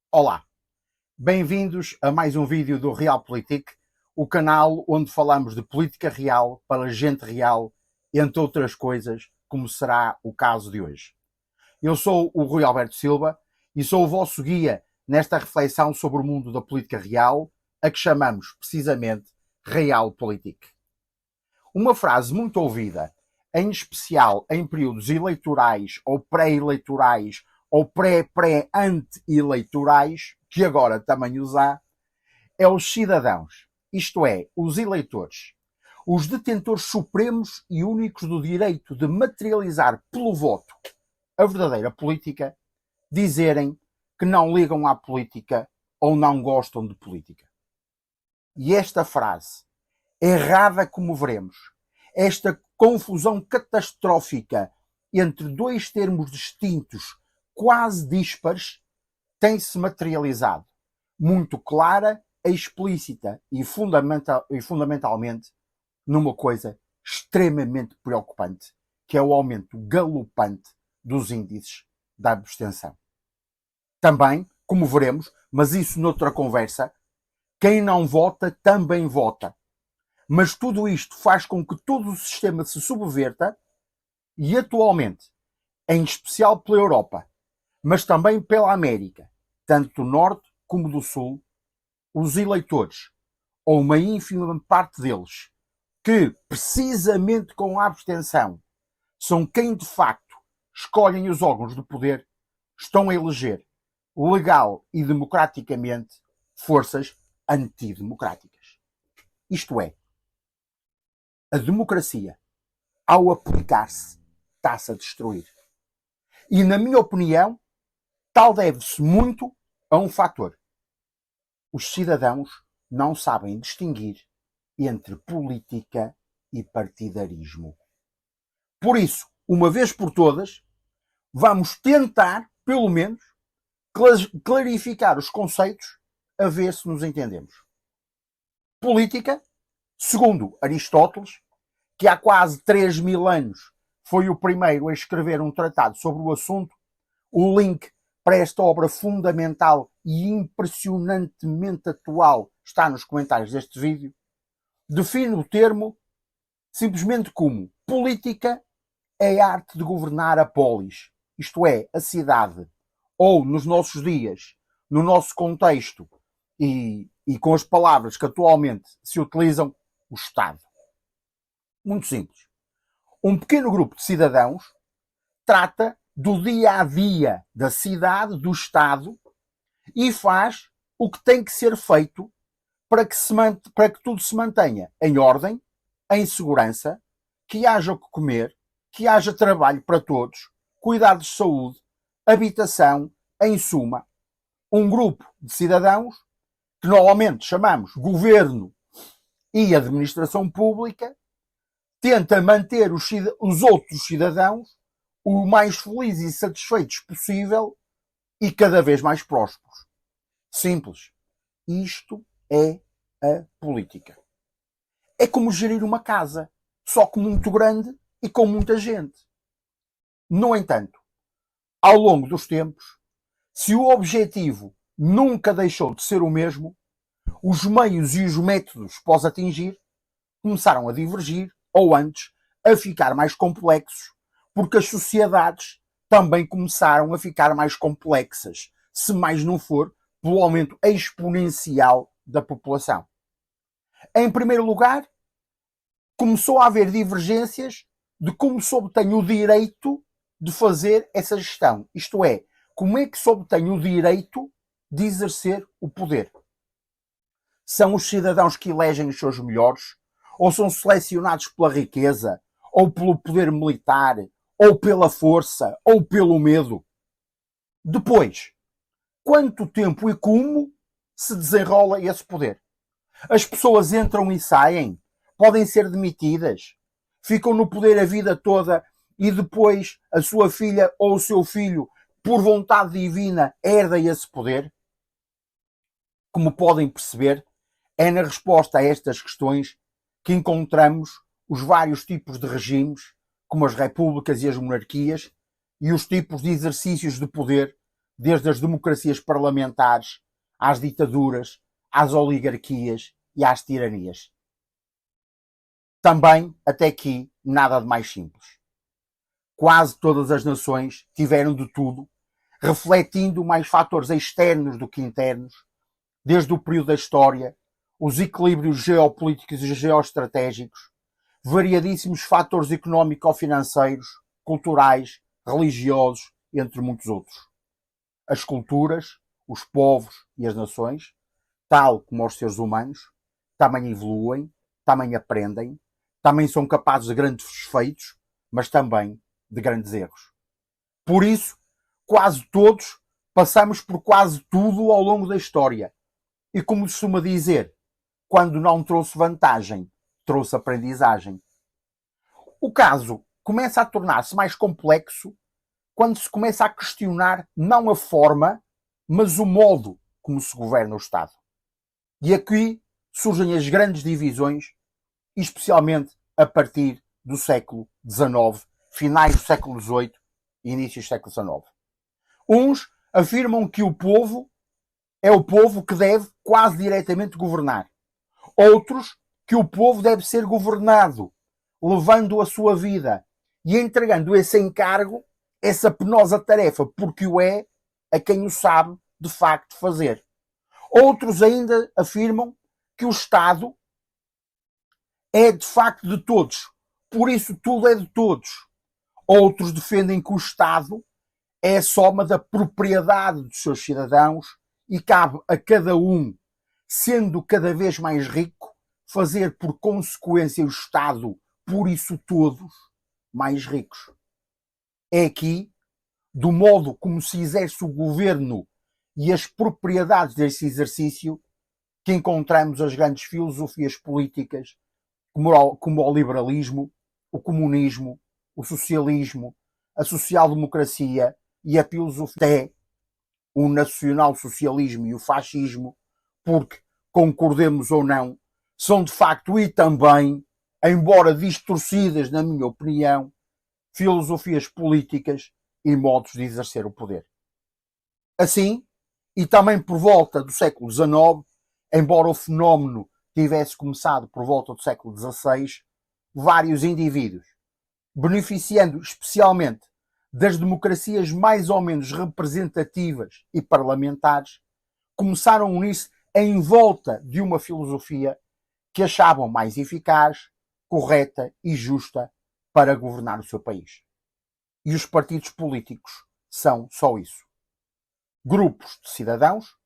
Olá, bem-vindos a mais um vídeo do Realpolitik, o canal onde falamos de política real para gente real, entre outras coisas, como será o caso de hoje. Eu sou o Rui Alberto Silva e sou o vosso guia nesta reflexão sobre o mundo da política real, a que chamamos precisamente Realpolitik. Uma frase muito ouvida, em especial em períodos eleitorais ou pré-eleitorais ou pré-anti-eleitorais, que agora também os há, é os cidadãos, isto é, os eleitores, os detentores supremos e únicos do direito de materializar pelo voto a verdadeira política, dizerem que não ligam à política ou não gostam de política. E esta frase, errada como veremos, esta confusão catastrófica entre dois termos distintos, quase díspares, tem-se materializado, muito clara, explícita e fundamentalmente numa coisa extremamente preocupante, que é o aumento galopante dos índices da abstenção. Também, como veremos, mas isso noutra conversa, quem não vota também vota. Mas tudo isto faz com que todo o sistema se subverta e atualmente, em especial pela Europa, mas também pela América, tanto do Norte como do Sul, os eleitores, ou uma ínfima parte deles, que, precisamente com a abstenção, são quem de facto escolhem os órgãos do poder, estão a eleger, legal e democraticamente, forças antidemocráticas. Isto é, a democracia, ao aplicar-se, está-se a destruir. E, na minha opinião, tal deve-se muito a um fator. Os cidadãos não sabem distinguir entre política e partidarismo. Por isso, uma vez por todas, vamos tentar, pelo menos, clarificar os conceitos a ver se nos entendemos. Política, segundo Aristóteles, que há quase 3.000 anos foi o primeiro a escrever um tratado sobre o assunto, o link para esta obra fundamental e impressionantemente atual está nos comentários deste vídeo, define o termo simplesmente como política é a arte de governar a polis, isto é, a cidade, ou nos nossos dias, no nosso contexto e com as palavras que atualmente se utilizam, o Estado. Muito simples. Um pequeno grupo de cidadãos trata do dia-a-dia da cidade, do Estado, e faz o que tem que ser feito para que tudo se mantenha em ordem, em segurança, que haja o que comer, que haja trabalho para todos, cuidados de saúde, habitação, em suma, um grupo de cidadãos que normalmente chamamos governo e administração pública, tenta manter os outros cidadãos o mais felizes e satisfeitos possível e cada vez mais prósperos. Simples. Isto é a política. É como gerir uma casa, só que muito grande e com muita gente. No entanto, ao longo dos tempos, se o objetivo nunca deixou de ser o mesmo, os meios e os métodos para os atingir começaram a divergir, ou antes, a ficar mais complexos, porque as sociedades também começaram a ficar mais complexas, se mais não for pelo aumento exponencial da população. Em primeiro lugar, começou a haver divergências de como se obtém o direito de fazer essa gestão. Isto é, como é que se obtém o direito de exercer o poder? São os cidadãos que elegem os seus melhores? Ou são selecionados pela riqueza? Ou pelo poder militar? Ou pela força? Ou pelo medo? Depois, quanto tempo e como se desenrola esse poder? As pessoas entram e saem? Podem ser demitidas? Ficam no poder a vida toda e depois a sua filha ou o seu filho, por vontade divina, herda esse poder? Como podem perceber, é na resposta a estas questões que encontramos os vários tipos de regimes, como as repúblicas e as monarquias, e os tipos de exercícios de poder, desde as democracias parlamentares, às ditaduras, às oligarquias e às tiranias. Também, até aqui, nada de mais simples. Quase todas as nações tiveram de tudo, refletindo mais fatores externos do que internos, desde o período da história, os equilíbrios geopolíticos e geoestratégicos, variadíssimos fatores económico-financeiros, culturais, religiosos, entre muitos outros. As culturas, os povos e as nações, tal como os seres humanos, também evoluem, também aprendem, também são capazes de grandes feitos, mas também de grandes erros. Por isso, quase todos passamos por quase tudo ao longo da história. E como se costuma dizer, quando não trouxe vantagem, trouxe aprendizagem. O caso começa a tornar-se mais complexo quando se começa a questionar não a forma, mas o modo como se governa o Estado. E aqui surgem as grandes divisões, especialmente a partir do século XIX, finais do século XVIII e inícios do século XIX. Uns afirmam que o povo é o povo que deve quase diretamente governar. Outros que o povo deve ser governado, levando a sua vida e entregando esse encargo, essa penosa tarefa, porque o é, a quem o sabe de facto fazer. Outros ainda afirmam que o Estado é de facto de todos, por isso tudo é de todos. Outros defendem que o Estado é a soma da propriedade dos seus cidadãos e cabe a cada um, sendo cada vez mais rico, fazer por consequência o Estado, por isso todos, mais ricos. É aqui, do modo como se exerce o governo e as propriedades desse exercício, que encontramos as grandes filosofias políticas, como o liberalismo, o comunismo, o socialismo, a social-democracia e a filosofia, o nacional-socialismo e o fascismo, porque, concordemos ou não, são de facto e também, embora distorcidas na minha opinião, filosofias políticas e modos de exercer o poder. Assim, e também por volta do século XIX, embora o fenómeno tivesse começado por volta do século XVI, vários indivíduos, beneficiando especialmente das democracias mais ou menos representativas e parlamentares, começaram a unir-se em volta de uma filosofia que achavam mais eficaz, correta e justa para governar o seu país. E os partidos políticos são só isso. Grupos de cidadãos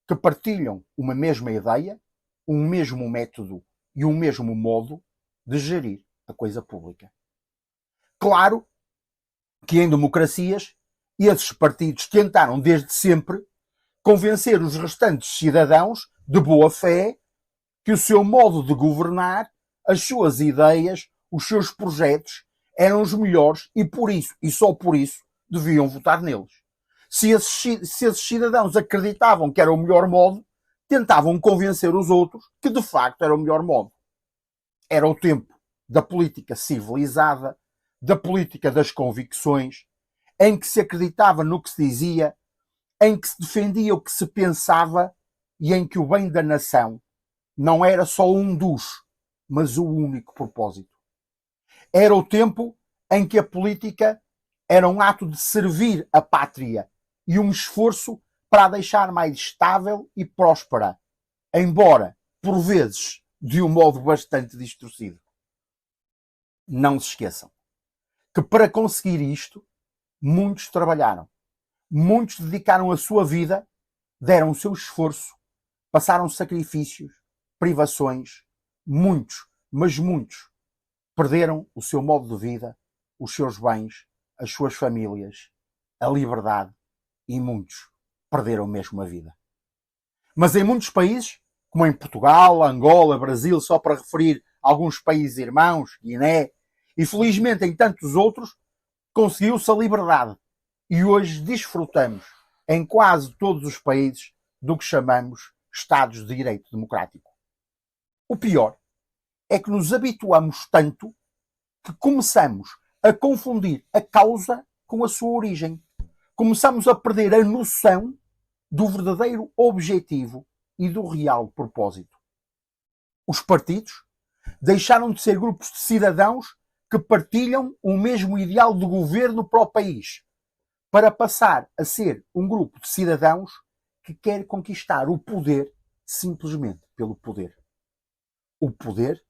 que partilham uma mesma ideia, um mesmo método e um mesmo modo de gerir a coisa pública. Claro que em democracias esses partidos tentaram desde sempre convencer os restantes cidadãos de boa fé que o seu modo de governar, as suas ideias, os seus projetos eram os melhores e por isso, e só por isso, deviam votar neles. Se esses cidadãos acreditavam que era o melhor modo, tentavam convencer os outros que de facto era o melhor modo. Era o tempo da política civilizada, da política das convicções, em que se acreditava no que se dizia, em que se defendia o que se pensava e em que o bem da nação não era só um dos, mas o único propósito. Era o tempo em que a política era um ato de servir a pátria e um esforço para a deixar mais estável e próspera, embora, por vezes, de um modo bastante distorcido. Não se esqueçam que para conseguir isto, muitos trabalharam, muitos dedicaram a sua vida, deram o seu esforço, passaram sacrifícios, privações, muitos, mas muitos, perderam o seu modo de vida, os seus bens, as suas famílias, a liberdade e muitos perderam mesmo a vida. Mas em muitos países, como em Portugal, Angola, Brasil, só para referir alguns países irmãos, Guiné, e felizmente em tantos outros, conseguiu-se a liberdade e hoje desfrutamos em quase todos os países do que chamamos Estados de Direito Democrático. O pior é que nos habituamos tanto que começamos a confundir a causa com a sua origem. Começamos a perder a noção do verdadeiro objetivo e do real propósito. Os partidos deixaram de ser grupos de cidadãos que partilham o mesmo ideal de governo para o país, para passar a ser um grupo de cidadãos que quer conquistar o poder simplesmente pelo poder. O poder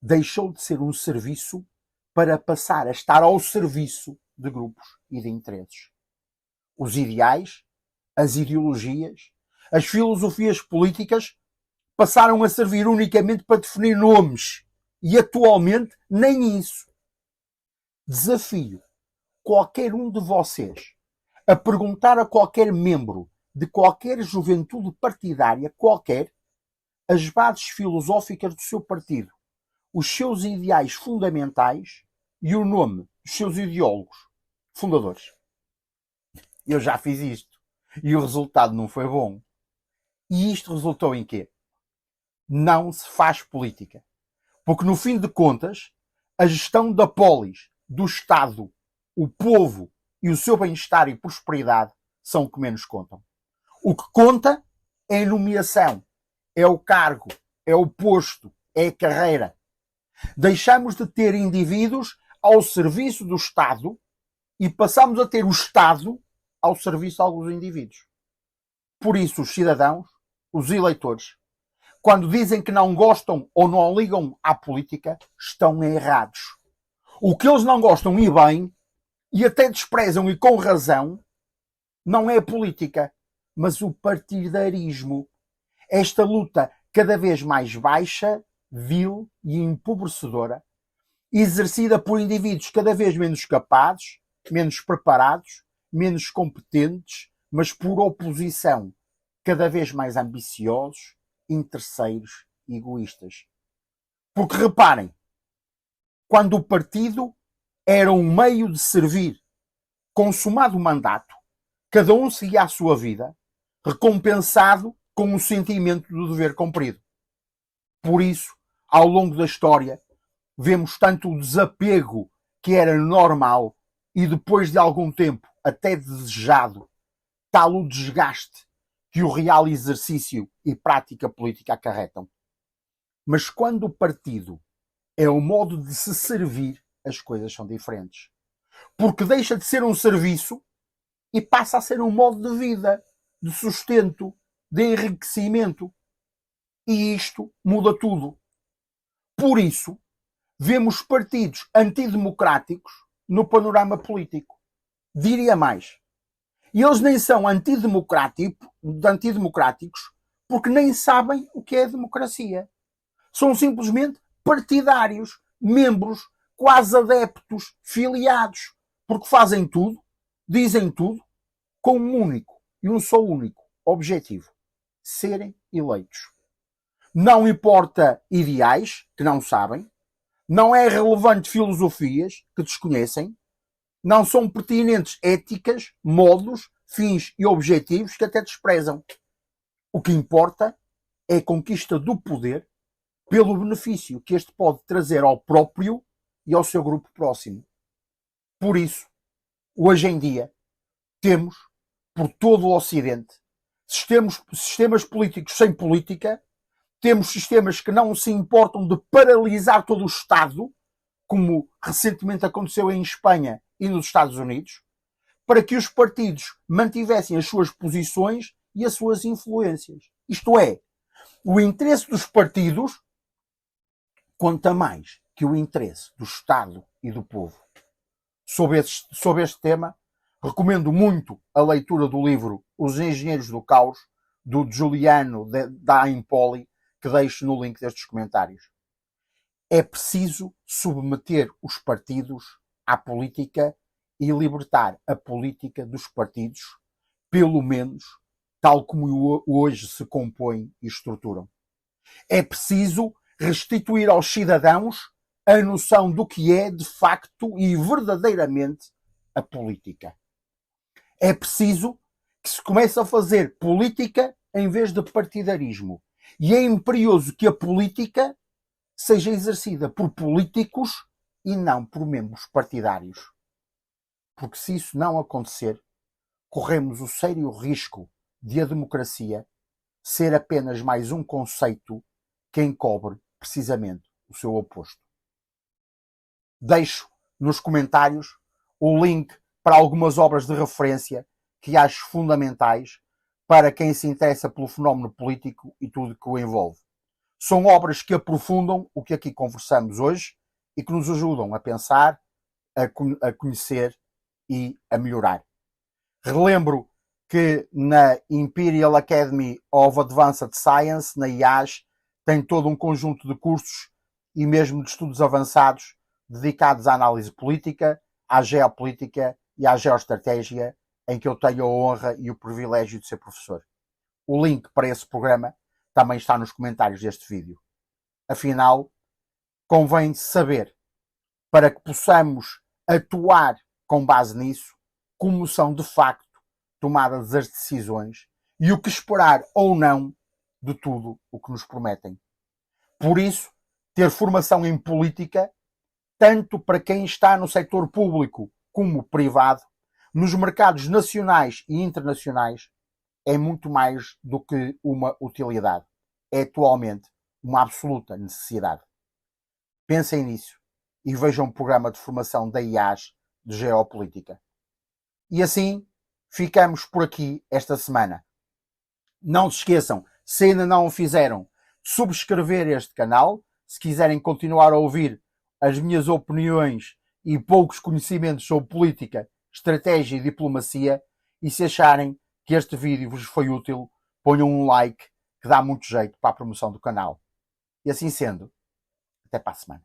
deixou de ser um serviço para passar a estar ao serviço de grupos e de interesses. Os ideais, as ideologias, as filosofias políticas passaram a servir unicamente para definir nomes e atualmente nem isso. Desafio qualquer um de vocês a perguntar a qualquer membro de qualquer juventude partidária qualquer as bases filosóficas do seu partido, os seus ideais fundamentais e o nome dos seus ideólogos fundadores. Eu já fiz isto e o resultado não foi bom. E isto resultou em quê? Não se faz política. Porque no fim de contas, a gestão da polis, do Estado, o povo e o seu bem-estar e prosperidade são o que menos contam. O que conta é a nomeação, é o cargo, é o posto, é a carreira. Deixamos de ter indivíduos ao serviço do Estado e passamos a ter o Estado ao serviço de alguns indivíduos. Por isso, os cidadãos, os eleitores, quando dizem que não gostam ou não ligam à política, estão errados. O que eles não gostam e bem, e até desprezam e com razão, não é a política, mas o partidarismo. Esta luta cada vez mais baixa, vil e empobrecedora, exercida por indivíduos cada vez menos capazes, menos preparados, menos competentes, mas por oposição, cada vez mais ambiciosos, interesseiros e egoístas. Porque reparem, quando o partido era um meio de servir, consumado o mandato, cada um seguia a sua vida, recompensado com o sentimento do dever cumprido. Por isso, ao longo da história, vemos tanto o desapego que era normal e depois de algum tempo até desejado, tal o desgaste que o real exercício e prática política acarretam. Mas quando o partido é o modo de se servir, as coisas são diferentes. Porque deixa de ser um serviço e passa a ser um modo de vida, de sustento, de enriquecimento. E isto muda tudo. Por isso, vemos partidos antidemocráticos no panorama político. Diria mais. E eles nem são antidemocráticos porque nem sabem o que é democracia. São simplesmente partidários, membros, quase adeptos, filiados, porque fazem tudo, dizem tudo, com um único e um só único objetivo: serem eleitos. Não importa ideais, que não sabem, não é relevante filosofias, que desconhecem, não são pertinentes éticas, modos, fins e objetivos, que até desprezam. O que importa é a conquista do poder pelo benefício que este pode trazer ao próprio e ao seu grupo próximo. Por isso, hoje em dia, temos, por todo o Ocidente, sistemas políticos sem política, temos sistemas que não se importam de paralisar todo o Estado, como recentemente aconteceu em Espanha e nos Estados Unidos, para que os partidos mantivessem as suas posições e as suas influências. Isto é, o interesse dos partidos conta mais que o interesse do Estado e do povo. Sobre este tema, recomendo muito a leitura do livro Os Engenheiros do Caos, do Giuliano da Empoli, que deixo no link destes comentários. É preciso submeter os partidos à política e libertar a política dos partidos, pelo menos tal como hoje se compõem e estruturam. É preciso restituir aos cidadãos a noção do que é, de facto e verdadeiramente, a política. É preciso que se comece a fazer política em vez de partidarismo. E é imperioso que a política seja exercida por políticos e não por membros partidários. Porque se isso não acontecer, corremos o sério risco de a democracia ser apenas mais um conceito que encobre precisamente o seu oposto. Deixo nos comentários o link para algumas obras de referência que acho fundamentais para quem se interessa pelo fenómeno político e tudo que o envolve. São obras que aprofundam o que aqui conversamos hoje e que nos ajudam a pensar, a conhecer e a melhorar. Relembro que na Imperial Academy of Advanced Science, na IAS, tem todo um conjunto de cursos e mesmo de estudos avançados dedicados à análise política, à geopolítica e à geoestratégia, em que eu tenho a honra e o privilégio de ser professor. O link para esse programa também está nos comentários deste vídeo. Afinal, convém saber, para que possamos atuar com base nisso, como são de facto tomadas as decisões e o que esperar ou não de tudo o que nos prometem. Por isso, ter formação em política, tanto para quem está no setor público como privado, nos mercados nacionais e internacionais, é muito mais do que uma utilidade. É atualmente uma absoluta necessidade. Pensem nisso e vejam o programa de formação da IAS de Geopolítica. E assim, ficamos por aqui esta semana. Não se esqueçam, se ainda não o fizeram, de subscrever este canal, se quiserem continuar a ouvir as minhas opiniões e poucos conhecimentos sobre política, estratégia e diplomacia, e se acharem que este vídeo vos foi útil, ponham um like, que dá muito jeito para a promoção do canal. E assim sendo, até para a semana.